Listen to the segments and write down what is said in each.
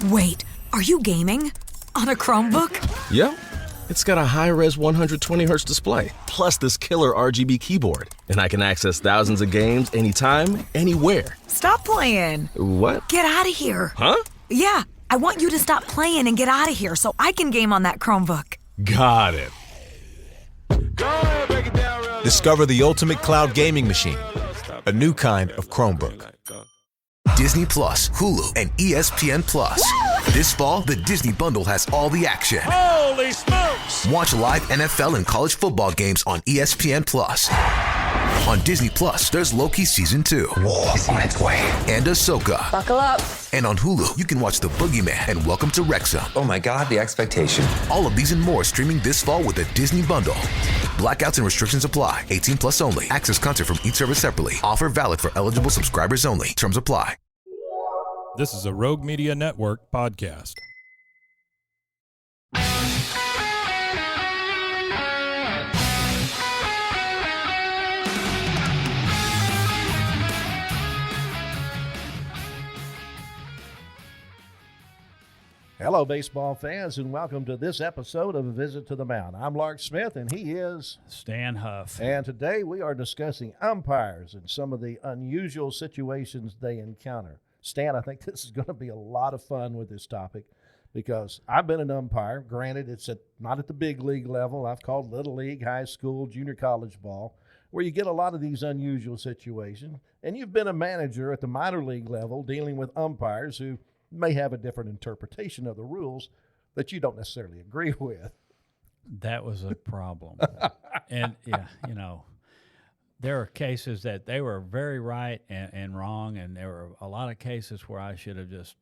Wait, are you gaming? On a Chromebook? Yep. It's got a high-res 120Hz display, plus this killer RGB keyboard. And I can access thousands of games anytime, anywhere. Stop playing. What? Get out of here. Huh? Yeah, I want you to stop playing and get out of here so I can game on that Chromebook. Got it. Discover the ultimate cloud gaming machine, a new kind of Chromebook. Disney Plus, Hulu, and ESPN Plus. This fall, the Disney Bundle has all the action. Holy smokes! Watch live NFL and college football games on ESPN Plus. On Disney Plus, there's Loki Season 2. War is on its way. And Ahsoka. Buckle up. And on Hulu, you can watch The Boogeyman and Welcome to Wrexham. Oh my God, the expectation. All of these and more streaming this fall with the Disney Bundle. Blackouts and restrictions apply. 18 plus only. Access content from each service separately. Offer valid for eligible subscribers only. Terms apply. This is a Rogue Media Network podcast. Hello, baseball fans, and welcome to this episode of A Visit to the Mound. I'm Lark Smith, and he is Stan Huff. And today we are discussing umpires and some of the unusual situations they encounter. Stan, I think this is going to be a lot of fun with this topic because I've been an umpire. Granted, it's not at the big league level. I've called little league, high school, junior college ball, where you get a lot of these unusual situations. And you've been a manager at the minor league level dealing with umpires who may have a different interpretation of the rules that you don't necessarily agree with. That was a problem. And, yeah, you know, there are cases that they were very right and wrong, and there were a lot of cases where I should have just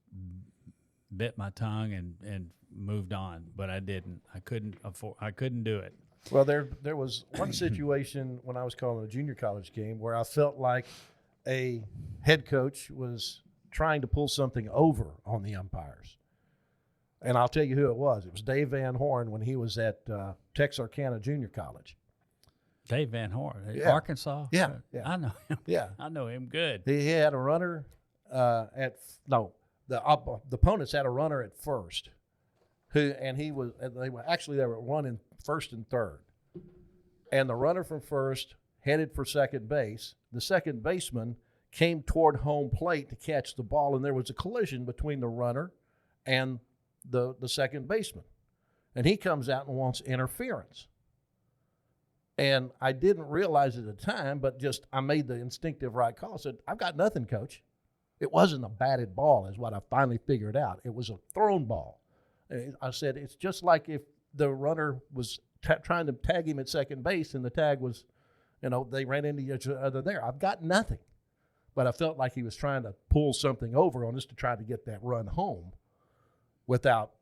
bit my tongue and moved on, but I didn't. I couldn't do it. Well, there was one situation when I was calling a junior college game where I felt like a head coach was trying to pull something over on the umpires. And I'll tell you who it was. It was Dave Van Horn when he was at Texarkana Junior College. Dave Van Horn, Yeah. Arkansas? Yeah. I know him. Yeah. I know him good. He had a runner the opponents had a runner at first, they were running first and third, and the runner from first headed for second base. The second baseman came toward home plate to catch the ball, and there was a collision between the runner and the second baseman, and he comes out and wants interference. And I didn't realize at the time, but I made the instinctive right call. I said, "I've got nothing, coach." It wasn't a batted ball is what I finally figured out. It was a thrown ball. And I said, it's just like if the runner was trying to tag him at second base and the tag was, they ran into each other there. I've got nothing. But I felt like he was trying to pull something over on us to try to get that run home without,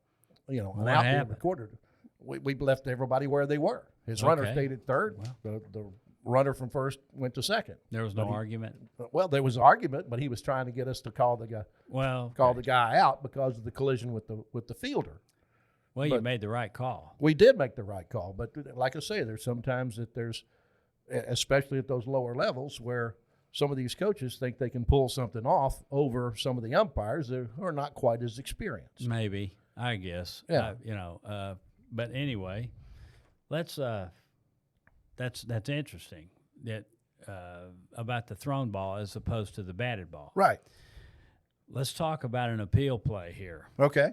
an out being recorded. We left everybody where they were. His runner stayed at third. Well, the runner from first went to second. There was no argument? Well, there was an argument, but he was trying to get us to call the guy out because of the collision with the fielder. Well, you made the right call. We did make the right call. But like I say, there's sometimes especially at those lower levels, where some of these coaches think they can pull something off over some of the umpires that are not quite as experienced. Maybe, I guess. Yeah. But anyway, that's interesting that about the thrown ball as opposed to the batted ball. Right. Let's talk about an appeal play here. Okay.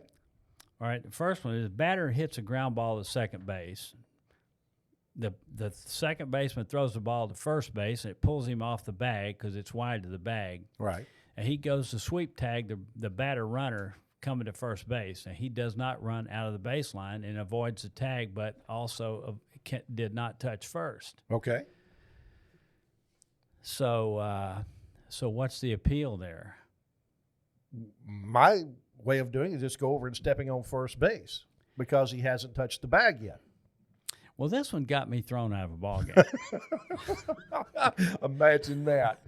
All right. The first one is batter hits a ground ball to second base. The second baseman throws the ball to first base, and it pulls him off the bag because it's wide to the bag. Right. And he goes to sweep tag the batter runner coming to first base. And he does not run out of the baseline and avoids the tag, but also did not touch first. Okay. So what's the appeal there? My way of doing it is just go over and stepping on first base because he hasn't touched the bag yet. Well, this one got me thrown out of a ball game. Imagine that.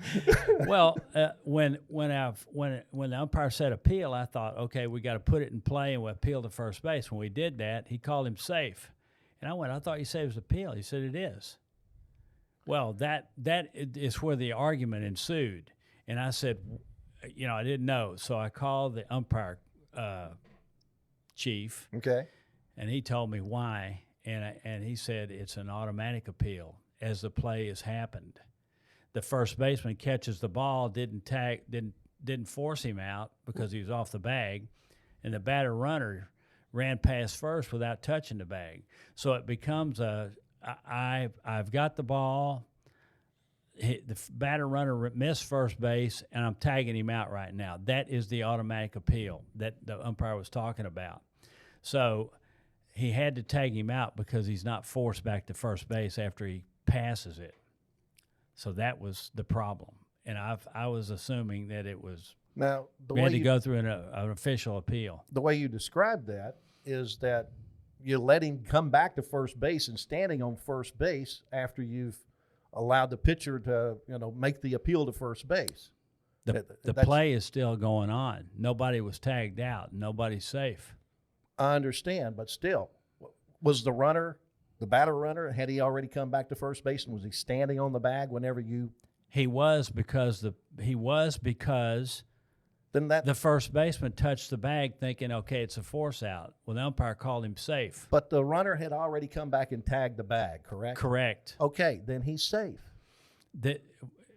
Well, when the umpire said appeal, I thought, okay, we got to put it in play and we appeal to first base. When we did that, he called him safe, and I thought you said it was appeal. He said it is. Well, that is where the argument ensued, and I said, I didn't know, so I called the umpire chief, Okay. and he told me why, and he said it's an automatic appeal as the play has happened. The first baseman catches the ball, didn't force him out because he was off the bag, and the batter runner ran past first without touching the bag. So it becomes I've got the ball. The batter runner missed first base, and I'm tagging him out right now. That is the automatic appeal that the umpire was talking about. So he had to tag him out because he's not forced back to first base after he passes it. So that was the problem. And I was assuming that it was Now, we had to go through an official appeal. The way you described that is that you let him come back to first base and standing on first base after you've allowed the pitcher to, make the appeal to first base. The play is still going on. Nobody was tagged out. Nobody's safe. I understand, but still, was the batter runner, had he already come back to first base, and was he standing on the bag whenever you? He was because Then that the first baseman touched the bag thinking, okay, it's a force out. Well, the umpire called him safe. But the runner had already come back and tagged the bag, correct? Correct. Okay, then he's safe. That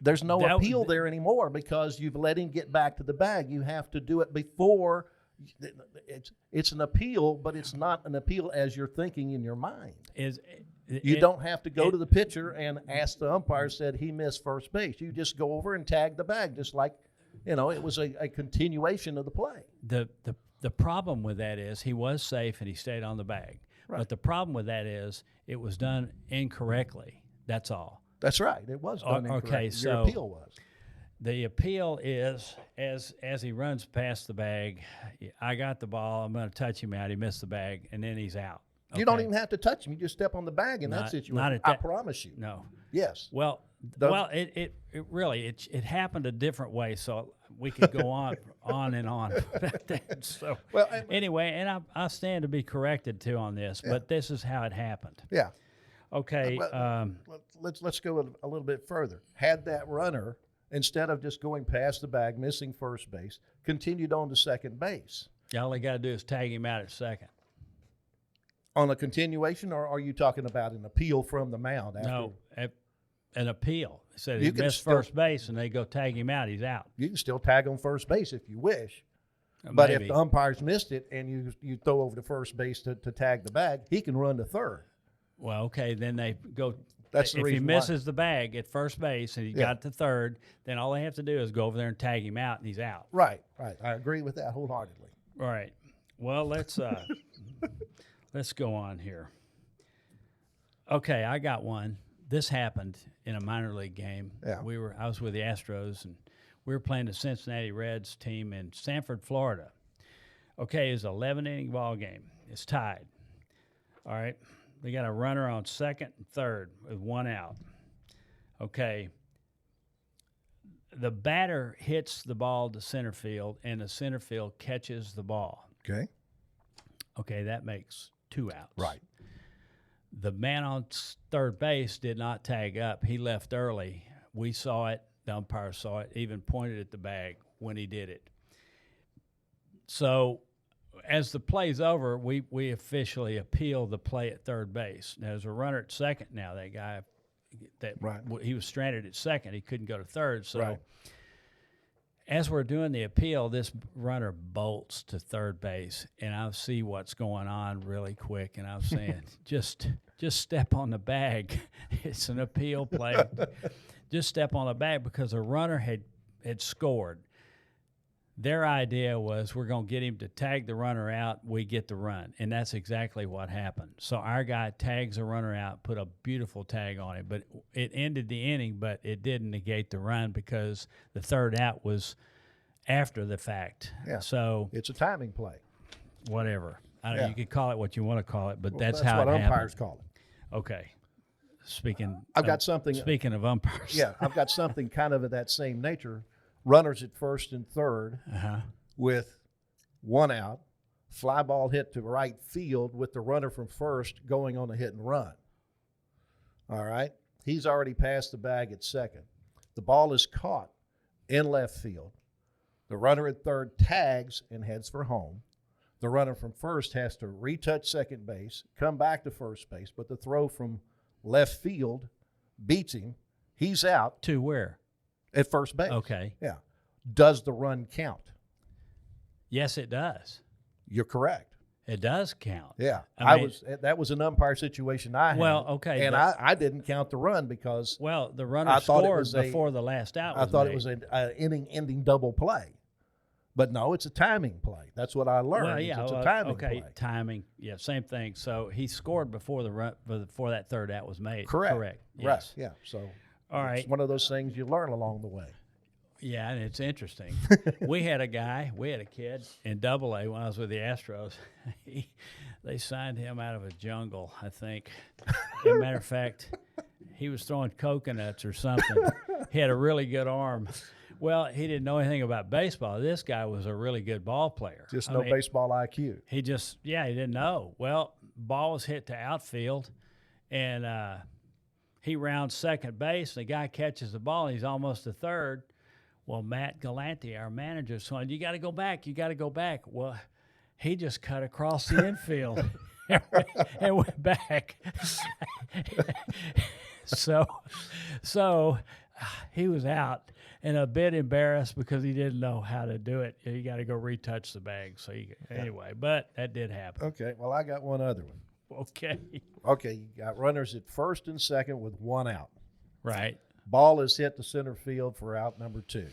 There's no appeal there anymore because you've let him get back to the bag. You have to do it before. It's an appeal, but it's not an appeal as you're thinking in your mind. You don't have to go to the pitcher and ask the umpire, said he missed first base. You just go over and tag the bag, just like, it was a continuation of the play. The problem with that is he was safe and he stayed on the bag. Right. But the problem with that is it was done incorrectly. That's all. That's right. It was done incorrectly. Okay, Your so appeal was. The appeal is as he runs past the bag, I got the ball, I'm going to touch him out. He missed the bag, and then he's out. You don't even have to touch him. You just step on the bag in that situation. Not at I that, promise you. No. Yes. Well, it really happened a different way, so we could go on and on. So anyway, and I stand to be corrected too on this, but this is how it happened. Yeah. Okay. Let's go a little bit further. Had that runner, instead of just going past the bag, missing first base, continued on to second base. All they got to do is tag him out at second. On a continuation, or are you talking about an appeal from the mound? No, an appeal. It said he missed first base, and they go tag him out. He's out. You can still tag on first base if you wish. But Maybe. if the umpires missed it and you throw over to first base to tag the bag, he can run to third. Well, okay, then they go. That's the if he reason misses the bag at first base and he got to third, then all they have to do is go over there and tag him out, and he's out. Right. I agree with that wholeheartedly. All right. Well, let's let's go on here. Okay, I got one. This happened in a minor league game. Yeah. I was with the Astros, and we were playing the Cincinnati Reds team in Sanford, Florida. Okay, it's an 11-inning ball game. It's tied. All right. They got a runner on second and third with one out. Okay. The batter hits the ball to center field, and the center field catches the ball. Okay. Okay, that makes 2 outs. Right. The man on third base did not tag up. He left early. We saw it. The umpire saw it, even pointed at the bag when he did it. So as the play's over, we officially appeal the play at third base. Now, there's a runner at second now. That guy, he was stranded at second. He couldn't go to third. So as we're doing the appeal, this runner bolts to third base, and I see what's going on really quick, and I'm saying, just step on the bag. It's an appeal play. Just step on the bag because the runner had scored. Their idea was we're going to get him to tag the runner out, we get the run, and that's exactly what happened. So our guy tags the runner out, put a beautiful tag on it, but it ended the inning, but it didn't negate the run because the third out was after the fact. Yeah. So it's a timing play. Whatever. You could call it what you want to call it, but that's how it happened. That's what umpires call it. Okay. Speaking of umpires. Yeah, I've got something kind of of that same nature. Runners at first and third with one out, fly ball hit to right field with the runner from first going on a hit and run. All right. He's already passed the bag at second. The ball is caught in left field. The runner at third tags and heads for home. The runner from first has to retouch second base, come back to first base, but the throw from left field beats him. He's out. To where? At first base. Okay. Yeah. Does the run count? Yes, it does. You're correct. It does count. Yeah. I mean, that was an umpire situation I had. Well, okay, And but- I didn't count the run because Well, the runner I thought it scored was a- before the last out. I Was thought made. it was an inning-ending double play. But no, it's a timing play. That's what I learned. Well, yeah, it's a well, timing okay, play. timing. Yeah, same thing. So he scored before the run, before that third out was made. Correct. Correct. Right. Yes. Yeah. So All right. it's one of those things you learn along the way. Yeah, and it's interesting. We had a kid in Double-A when I was with the Astros. They signed him out of a jungle, I think. As a matter of fact, he was throwing coconuts or something. He had a really good arm. Well, he didn't know anything about baseball. This guy was a really good ball player. Just I no mean, baseball IQ. he didn't know. Well, ball was hit to outfield, and he rounds second base. The guy catches the ball, and he's almost to third. Well, Matt Galante, our manager, said, "You got to go back. You got to go back." Well, he just cut across the infield and went back. so he was out and a bit embarrassed because he didn't know how to do it. You got to go retouch the bag. So anyway, but that did happen. Okay. Well, I got one other one. Okay. Okay. You got runners at first and second with one out. Right. Ball is hit to center field for out number 2.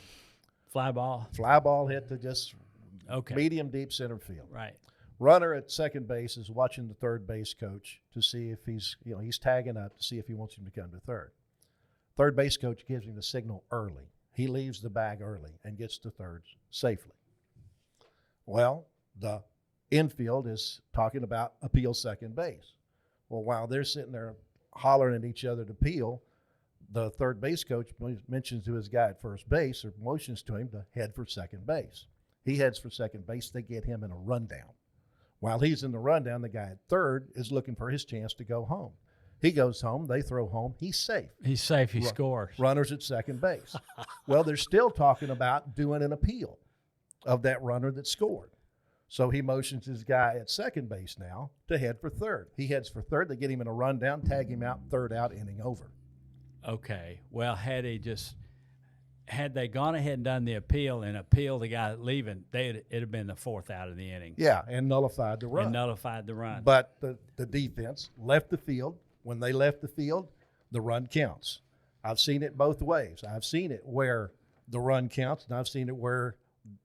Fly ball. Fly ball hit to just Okay. medium deep center field. Right. Runner at second base is watching the third base coach to see if he's tagging up to see if he wants him to come to third. Third base coach gives him the signal early. He leaves the bag early and gets to third safely. Well, the infield is talking about appeal second base. Well, while they're sitting there hollering at each other to appeal, the third base coach mentions to his guy at first base or motions to him to head for second base. He heads for second base. They get him in a rundown. While he's in the rundown, the guy at third is looking for his chance to go home. He goes home. They throw home. He's safe. He's safe. He scores. Runners at second base. Well, they're still talking about doing an appeal of that runner that scored. So he motions his guy at second base now to head for third. He heads for third. They get him in a rundown, tag him out, third out, inning over. Okay. Well, had they gone ahead and done the appeal and appealed the guy leaving, it'd have been the fourth out of the inning. Yeah, and nullified the run. And nullified the run. But the defense left the field. When they left the field, the run counts. I've seen it both ways. I've seen it where the run counts, and I've seen it where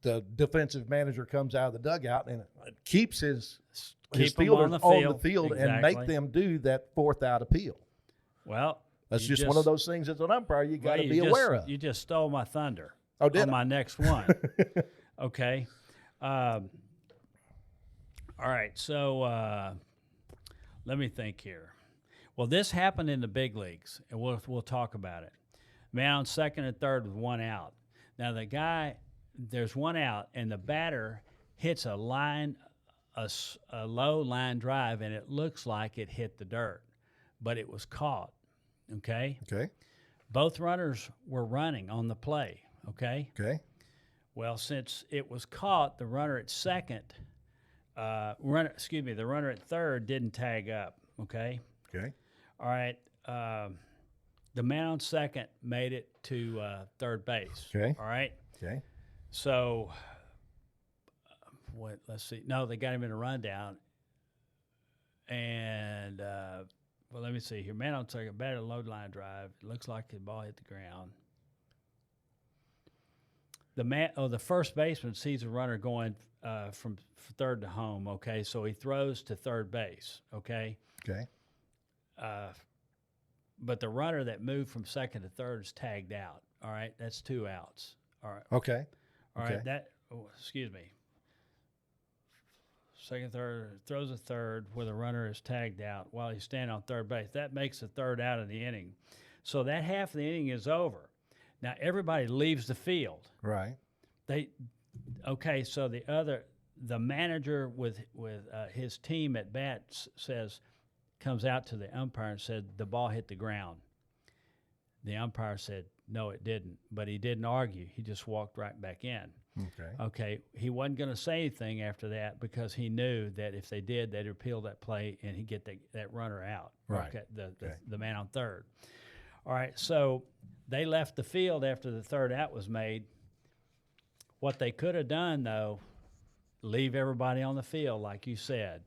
the defensive manager comes out of the dugout and keeps his fielders on the field and make them do that fourth out appeal. Well, that's just one of those things as an umpire you got to be aware of. You just stole my thunder. Oh, did on I? my next one. Okay. All right. So let me think here. Well, this happened in the big leagues, and we'll talk about it. Mound second and third with one out. Now there's one out, and the batter hits a low line drive, and it looks like it hit the dirt, but it was caught. Okay. Okay. Both runners were running on the play. Okay. Okay. Well, since it was caught, the runner at second, the runner at third didn't tag up. Okay. Okay. All right. The man on second made it to third base. Okay. All right. Okay. So, let's see. No, they got him in a rundown. And, well, let me see here. Man on second, batted a low line drive. It looks like the ball hit the ground. The first baseman sees a runner going from third to home, okay? So he throws to third base, okay? Okay. But the runner that moved from second to third is tagged out, all right? That's 2 outs, all right? Okay. All Okay. right, excuse me. Second, third, throws a third where the runner is tagged out while he's standing on third base. That makes the third out of the inning. So that half of the inning is over. Now everybody leaves the field. Right. So the manager with his team at bat comes out to the umpire and said the ball hit the ground. The umpire said no, it didn't, but he didn't argue. He just walked right back in. Okay, he wasn't going to say anything after that because he knew that if they did, they'd appeal that play and he'd get that runner out. Right. Okay, the man on third. All right, so they left the field after the third out was made. What they could have done, though, leave everybody on the field, like you said,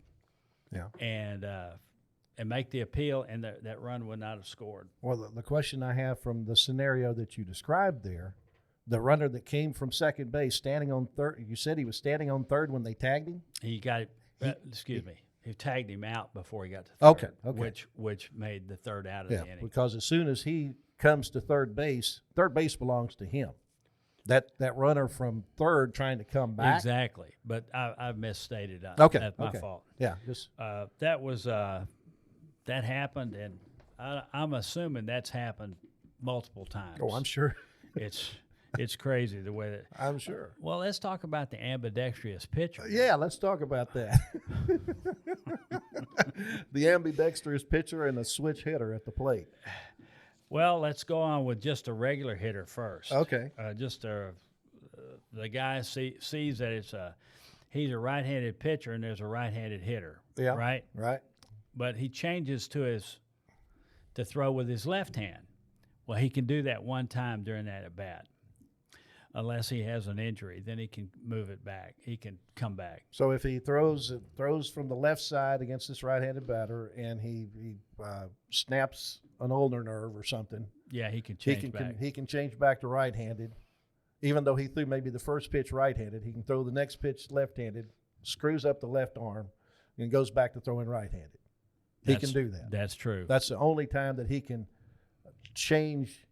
and make the appeal, and that run would not have scored. Well, the question I have from the scenario that you described there, the runner that came from second base standing on third, you said he was standing on third when they tagged him? He got he tagged him out before he got to third, okay. which made the third out of the inning. Because as soon as he comes to third base belongs to him. That runner from third trying to come back. Exactly, but I've misstated. That's my fault. Yeah, just that happened, and I'm assuming that's happened multiple times. Oh, I'm sure. It's crazy the way that. I'm sure. Well, let's talk about the ambidextrous pitcher. Yeah, let's talk about that. The ambidextrous pitcher and the switch hitter at the plate. Well, let's go on with just a regular hitter first. Okay. The guy sees that he's a right-handed pitcher and there's a right-handed hitter. Yeah. Right. Right. But he changes to throw with his left hand. Well, he can do that one time during that at bat. Unless he has an injury, then he can move it back. He can come back. So if he throws from the left side against this right-handed batter, and he snaps an ulnar nerve or something, yeah, he can change back. He can change back to right-handed, even though he threw maybe the first pitch right-handed. He can throw the next pitch left-handed, screws up the left arm, and goes back to throwing right-handed. He can do that. That's true. That's the only time that he can change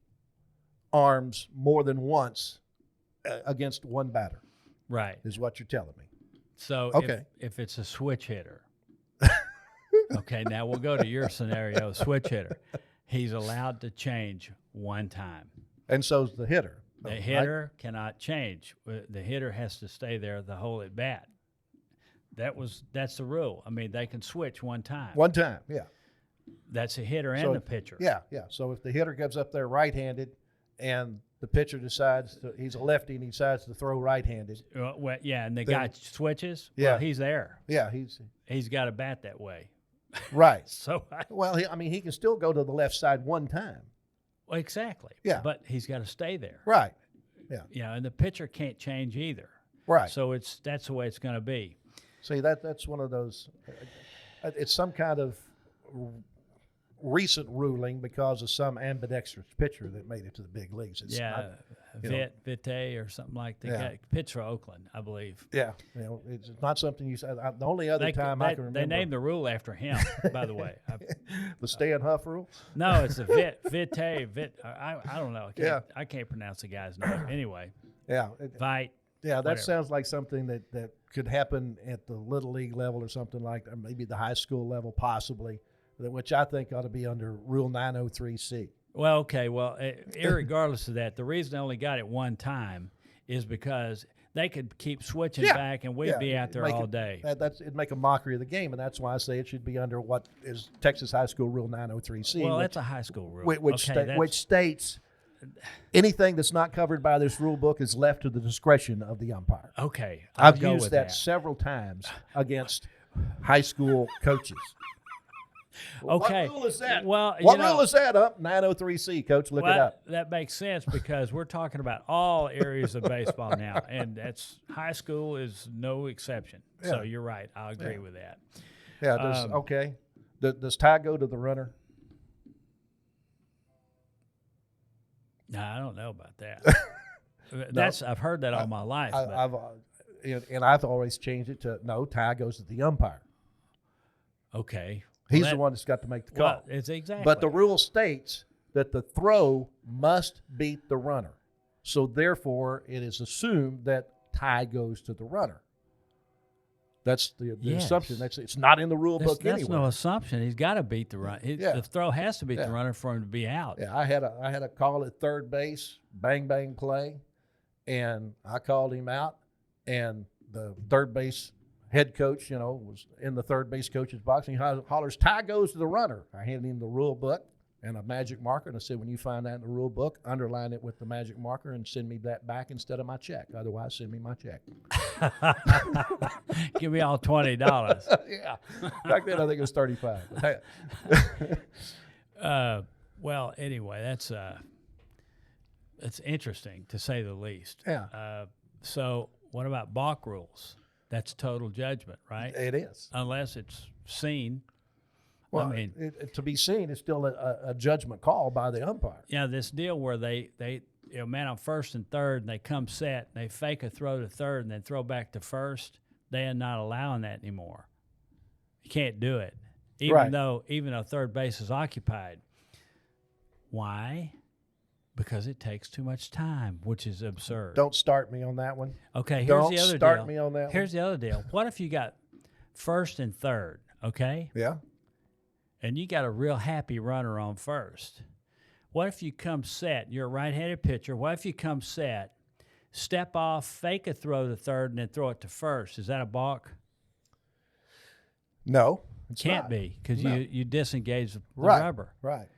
arms more than once against one batter. Right. Is what you're telling me. So okay. if it's a switch hitter, okay, now we'll go to your scenario, switch hitter. He's allowed to change one time. And so's the hitter. The hitter cannot change. The hitter has to stay there the whole at bat. That's the rule. I mean, they can switch one time. One time, yeah. That's a hitter and the pitcher. Yeah. So if the hitter comes up there right-handed and the pitcher decides he's a lefty and he decides to throw right-handed. And the guy switches. Yeah, well, he's there. Yeah, he's got to bat that way. Right. So he can still go to the left side one time. Well, exactly. Yeah. But he's got to stay there. Right. Yeah. Yeah, and the pitcher can't change either. Right. So that's the way it's going to be. See, that's one of those. It's some kind of recent ruling because of some ambidextrous pitcher that made it to the big leagues. It's Vite or something like that. Yeah. Pitch for Oakland, I believe. Yeah, it's not something you said. The only other time I can remember. They named the rule after him, by the way. The Stan Huff rule? No, it's a Vite. I don't know. I can't pronounce the guy's name. Anyway. Yeah. Vite. Yeah, that whatever. sounds like something that could happen at the Little League level or something like that, maybe the high school level possibly, which I think ought to be under Rule 903C. Well, okay. Well, irregardless of that, the reason they only got it one time is because they could keep switching back and we'd be out there all day. It'd make a mockery of the game, and that's why I say it should be under what is Texas High School Rule 903C. Well, that's a high school rule. Which states anything that's not covered by this rule book is left to the discretion of the umpire. Okay. I've used that several times against high school coaches. Okay. What rule is that? Well, what rule is that? 903C, Coach. Look it up. That makes sense because we're talking about all areas of baseball now, and that's high school is no exception. Yeah. So you're right. I agree with that. Yeah. Does tie go to the runner? No, I don't know about that. I've heard that all my life. I've always changed it to no. Tie goes to the umpire. Okay. He's the one that's got to make the call. Well, it's exactly. But the rule states that the throw must beat the runner. So, therefore, it is assumed that tie goes to the runner. That's the assumption. It's not in the rule book anyway. That's no assumption. He's got to beat the runner. The throw has to beat the runner for him to be out. Yeah, I had a call at third base, bang, bang play, and I called him out, and the third base head coach, was in the third base coach's box, and he hollers, tie goes to the runner. I handed him the rule book, and a magic marker. And I said, when you find that in the rule book, underline it with the magic marker and send me that back instead of my check. Otherwise, send me my check. Give me all $20. Yeah. Back then, I think it was 35. Well, anyway, that's it's interesting to say the least. Yeah. So what about balk rules? That's total judgment, right? It is. Unless it's seen. Well, I mean, to be seen is still a judgment call by the umpire. Yeah, this deal where they man on first and third, and they come set, and they fake a throw to third, and then throw back to first. They are not allowing that anymore. You can't do it, even though third base is occupied. Why? Because it takes too much time, which is absurd. Don't start me on that one. Okay, here's Don't the other start deal. me on that Here's the other deal. What if you got first and third, okay? Yeah. And you got a real happy runner on first. What if you come set, you're a right-handed pitcher, what if you come set, step off, fake a throw to third, and then throw it to first? Is that a balk? No, it's Can't not. be, because you disengage the Right. rubber. Right.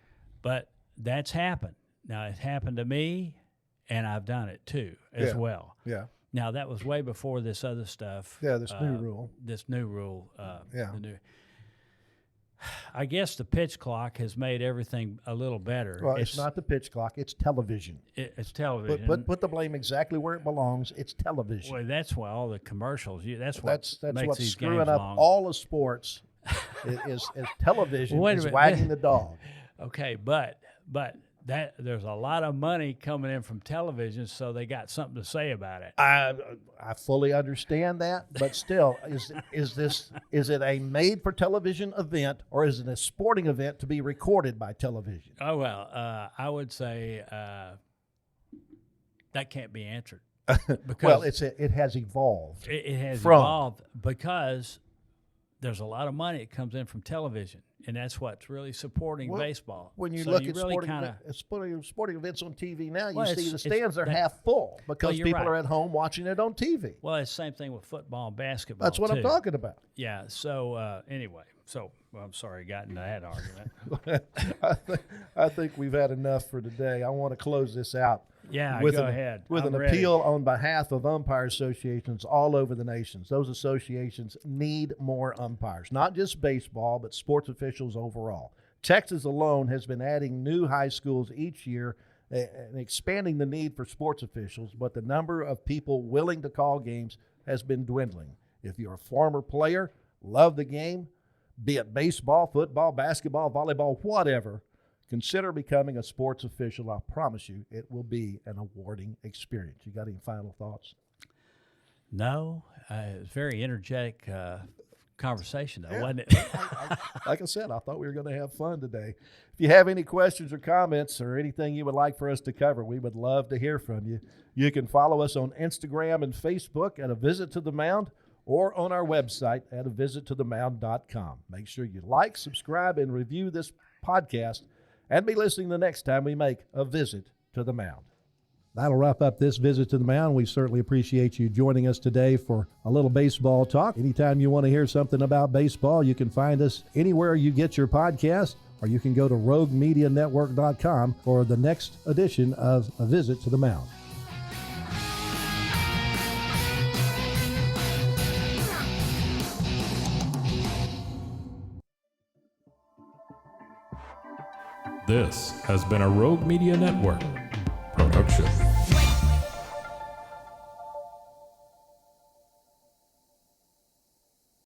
But that's happened. Now, it happened to me, and I've done it too as well. Yeah. Now, that was way before this other stuff. Yeah, this new rule. This new rule. Yeah. I guess the pitch clock has made everything a little better. Well, it's not the pitch clock. It's television. It's television. Put the blame exactly where it belongs. It's television. Well, that's why all the commercials. That's That's makes what's these screwing games up long. all of sports. is television Wait a is minute. wagging the dog. Okay, but that there's a lot of money coming in from television, so they got something to say about it. I fully understand that, but still, is it a made for television event, or is it a sporting event to be recorded by television? Oh well, I would say that can't be answered. Because Well, it has evolved. it has from- evolved because there's a lot of money that comes in from television, and that's what's really supporting Well, baseball. When you So look at really sporting events on TV now, you Well, see it's- the it's stands are that- half full because you're people right. are at home watching it on TV. Well, it's the same thing with football and basketball. That's what I'm too. talking about. Yeah. So anyway, I'm sorry, I got into that argument. I think we've had enough for today. I want to close this out. Yeah, with go an, ahead. With I'm an ready. appeal on behalf of umpire associations all over the nation. Those associations need more umpires, not just baseball, but sports officials overall. Texas alone has been adding new high schools each year and expanding the need for sports officials, but the number of people willing to call games has been dwindling. If you're a former player, love the game, be it baseball, football, basketball, volleyball, whatever, consider becoming a sports official. I promise you it will be an rewarding experience. You got any final thoughts? No, it was a very energetic conversation, though, wasn't it? Like I said, I thought we were going to have fun today. If you have any questions or comments or anything you would like for us to cover, we would love to hear from you. You can follow us on Instagram and Facebook at A Visit to the Mound or on our website at avisittothemound.com. Make sure you like, subscribe, and review this podcast, and be listening the next time we make a visit to the Mound. That'll wrap up this visit to the Mound. We certainly appreciate you joining us today for a little baseball talk. Anytime you want to hear something about baseball, you can find us anywhere you get your podcast, or you can go to roguemedianetwork.com for the next edition of A Visit to the Mound. This has been a Rogue Media Network production.